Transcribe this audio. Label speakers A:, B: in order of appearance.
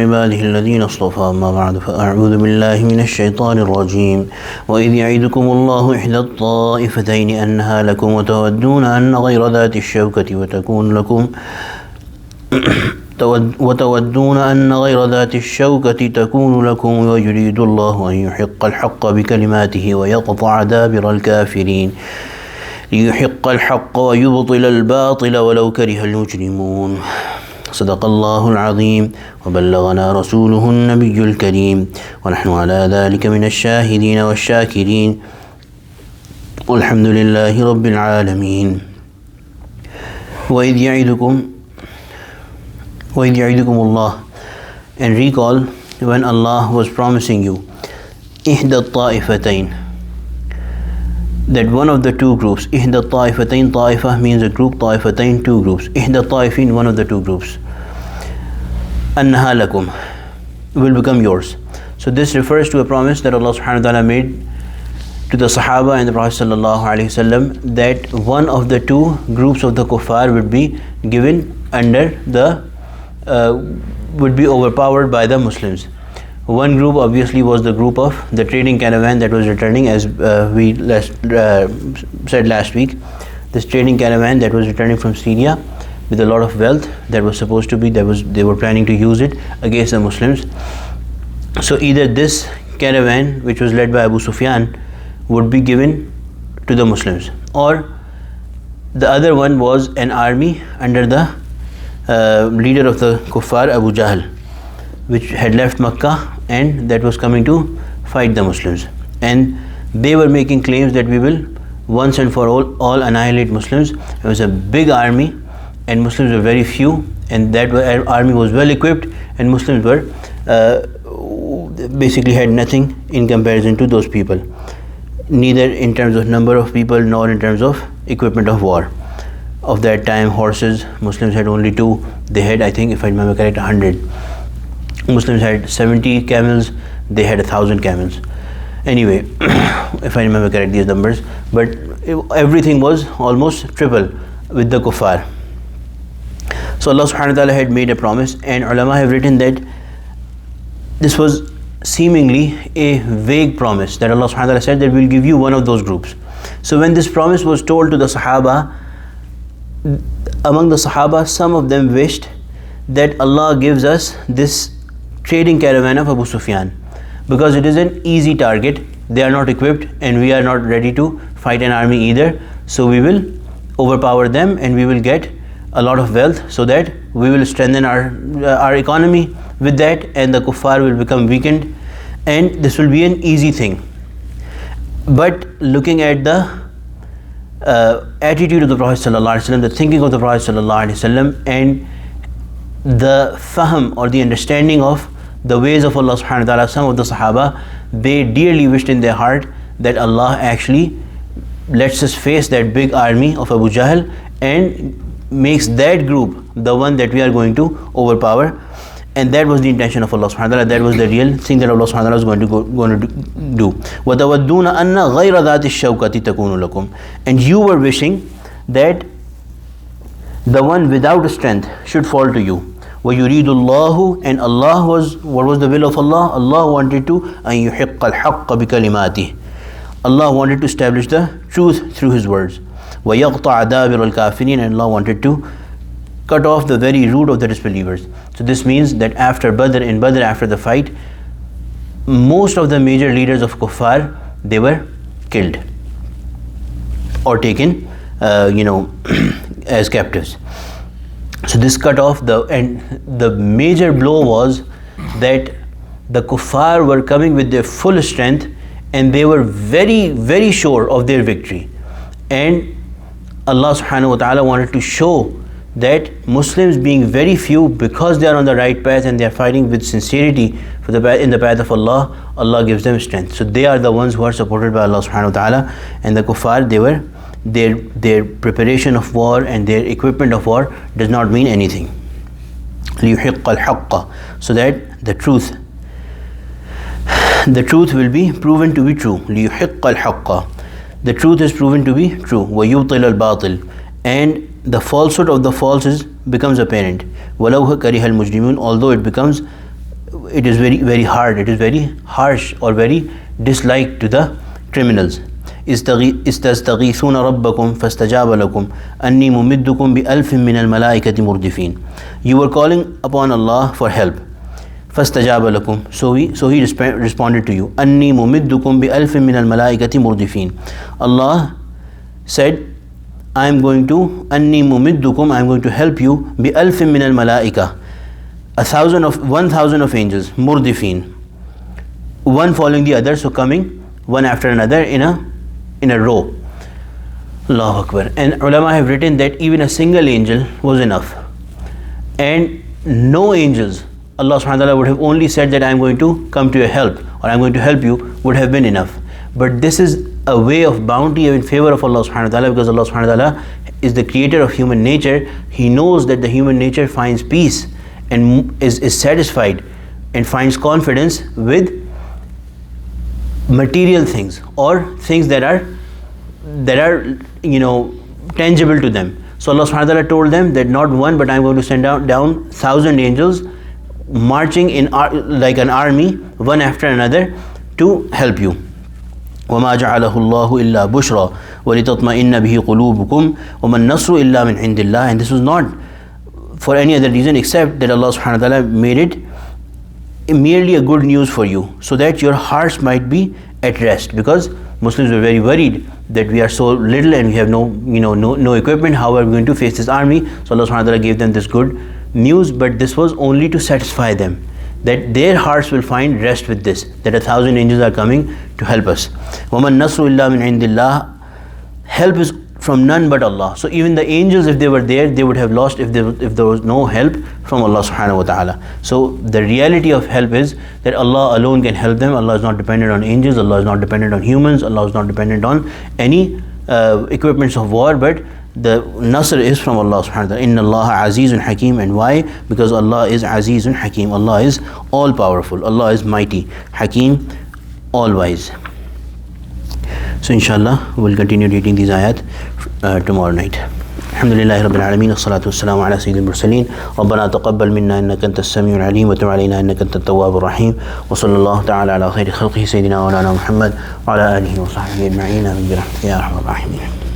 A: عباده الذين اصطفى أما بعد فأعوذ بالله من الشيطان الرجيم وإذ يعدكم الله إحدى الطائفتين أنها لكم وتودون أن غير ذات الشوكة تكون لكم ويريد الله أن يحق الحق بكلماته ويقطع دابر الكافرين ليحق الحق ويبطل الباطل ولو كره المجرمون. صدق الله العظيم وبلغنا رسوله النبي الكريم ونحن على ذلك من الشاهدين والشاكرين والحمد لله رب العالمين. وإذ يعدكم Allah, and recall when Allah was promising you إحدى الطائفتين, that one of the two groups. إحدى الطائفتين, طائفة means a group, طائفتين two groups, إحدى الطائفين one of the two groups, أنها لكم will become yours. So this refers to a promise that Allah subhanahu wa ta'ala made to the Sahaba and the Prophet sallallahu alaihi wasallam, that one of the two groups of the kuffar would be given under the would be overpowered by the Muslims. One group obviously was the group of the trading caravan that was returning, as we said last week. This trading caravan that was returning from Syria with a lot of wealth that was supposed to be, they were planning to use it against the Muslims. So either this caravan, which was led by Abu Sufyan, would be given to the Muslims, or the other one was an army under the leader of the kuffar, Abu Jahl, which had left Makkah and that was coming to fight the Muslims. And they were making claims that we will once and for all annihilate Muslims. It was a big army and Muslims were very few, and that army was well equipped, and Muslims were basically had nothing in comparison to those people, neither in terms of number of people nor in terms of equipment of war. Of that time, horses, Muslims had only 2. They had, I think, if I remember correct, 100. Muslims had 70 camels, they had 1,000 camels. Anyway, if I remember correct these numbers, but everything was almost triple with the kuffar. So Allah subhanahu wa ta'ala had made a promise, and ulama have written that this was seemingly a vague promise, that Allah subhanahu wa ta'ala said that we'll give you one of those groups. So when this promise was told to the Sahaba, among the Sahaba, some of them wished that Allah gives us this trading caravan of Abu Sufyan, because it is an easy target. They are not equipped and we are not ready to fight an army either, so we will overpower them and we will get a lot of wealth, so that we will strengthen our economy with that, and the kuffar will become weakened, and this will be an easy thing. But looking at the attitude of the Prophet sallallahu alaihi wasallam, the thinking of the Prophet sallallahu alaihi wasallam, and the fahm or the understanding of the ways of Allah subhanahu wa ta'ala, some of the Sahaba, they dearly wished in their heart that Allah actually lets us face that big army of Abu Jahl and makes that group the one that we are going to overpower. And that was the intention of Allah subhanahu wa ta'ala. That was the real thing that Allah subhanahu wa ta'ala was going to do. وَتَوَدُّونَ أَنَّ غَيْرَ ذَاتِ الشَّوْكَةِ تَكُونُ لَكُمْ, and you were wishing that the one without strength should fall to you. وَيُرِيدُ اللَّهُ, and Allah was, what was the will of Allah? Allah wanted to أَن يُحِقَّ الْحَقَّ بِكَلِمَاتِهِ, Allah wanted to establish the truth through His words. وَيَقْطَعَ دَابِرَ الْكَافِرِينَ, and Allah wanted to cut off the very root of the disbelievers. So this means that after Badr, after the fight, most of the major leaders of kuffar, they were killed or taken as captives. So this cut off the major blow was that the kuffar were coming with their full strength, and they were very, very sure of their victory. And Allah subhanahu wa ta'ala wanted to show that Muslims, being very few, because they are on the right path and they are fighting with sincerity in the path of Allah, Allah gives them strength. So they are the ones who are supported by Allah subhanahu wa ta'ala, and the kuffar, they were, their preparation of war and their equipment of war does not mean anything. لِيُحِقَّ الْحَقَّ, so that the truth will be proven to be true. لِيُحِقَّ الْحَقَّ, the truth is proven to be true. وَيُبْطِلَ الْبَاطِلِ, and the falsehood of the false becomes apparent. وَلَوْ كَرِهَ الْمُجْرِمُونَ, although it becomes it is very, very hard, it is very harsh or very disliked to the criminals. استغيثون ربكم فاستجاب لكم أني ممدكم بألف من الملائكة مردفين. You were calling upon Allah for help. فاستجاب لكم, so he responded to you. أني ممدكم بألف من الملائكة مردفين. Allah said, I am going to أني ممدكم, I am going to help you بألف من الملائكة, 1,000 of angels, murdifin, one following the other, so coming one after another in a row. Allahu Akbar. And ulama have written that even a single angel was enough, and no angels, Allah subhanahu wa ta'ala would have only said that I am going to come to your help or I am going to help you, would have been enough. But this is a way of bounty in favor of Allah subhanahu wa ta'ala, because Allah subhanahu wa ta'ala is the creator of human nature. He knows that the human nature finds peace and is satisfied and finds confidence with material things or things that are tangible to them. So Allah subhanahu wa ta'ala told them that not one, but I am going to send down 1,000 angels marching in like an army, one after another, to help you. وَمَا جَعَلَهُ اللَّهُ إِلَّا بُشْرًا وَلِتَطْمَئِنَّ بِهِ قُلُوبُكُمْ وَمَا النَّصْرُ إِلَّا مِنْ عِنْدِ اللَّهِ. And this was not for any other reason except that Allah subhanahu wa ta'ala made it merely a good news for you, so that your hearts might be at rest, because Muslims were very worried that we are so little and we have no equipment, how are we going to face this army? So Allah subhanahu wa ta'ala gave them this good news, but this was only to satisfy them, that their hearts will find rest with this, that 1,000 angels are coming to help us. وَمَا النَّصْرُ إِلَّا مِنْ عِنْدِ اللَّهِ. Help is from none but Allah. So even the angels, if they were there, they would have lost if there was no help from Allah subhanahu wa ta'ala. So the reality of help is that Allah alone can help them. Allah is not dependent on angels, Allah is not dependent on humans, Allah is not dependent on any equipments of war, but the nasr is from Allah subhanahu wa ta'ala. Inna Allah azizun hakim. And why? Because Allah is azizun hakim. Allah is all powerful, Allah is mighty, hakim, all wise. So inshallah we'll continue reading these ayat tomorrow night. Alhamdulillahi Rabbil Alameen, wassalatu wassalamu ala sayyidil mursaleen. Rabbana taqabbal minna innaka antas samiul alim wa tub alayna innaka antat tawwabur rahim. Wa sallallahu ta'ala ala khayri khalqihi sayyidina wa ala Muhammad wa ala alihi wa sahbihi ajma'in. Amin bi rahmatika ya arhamar rahimin.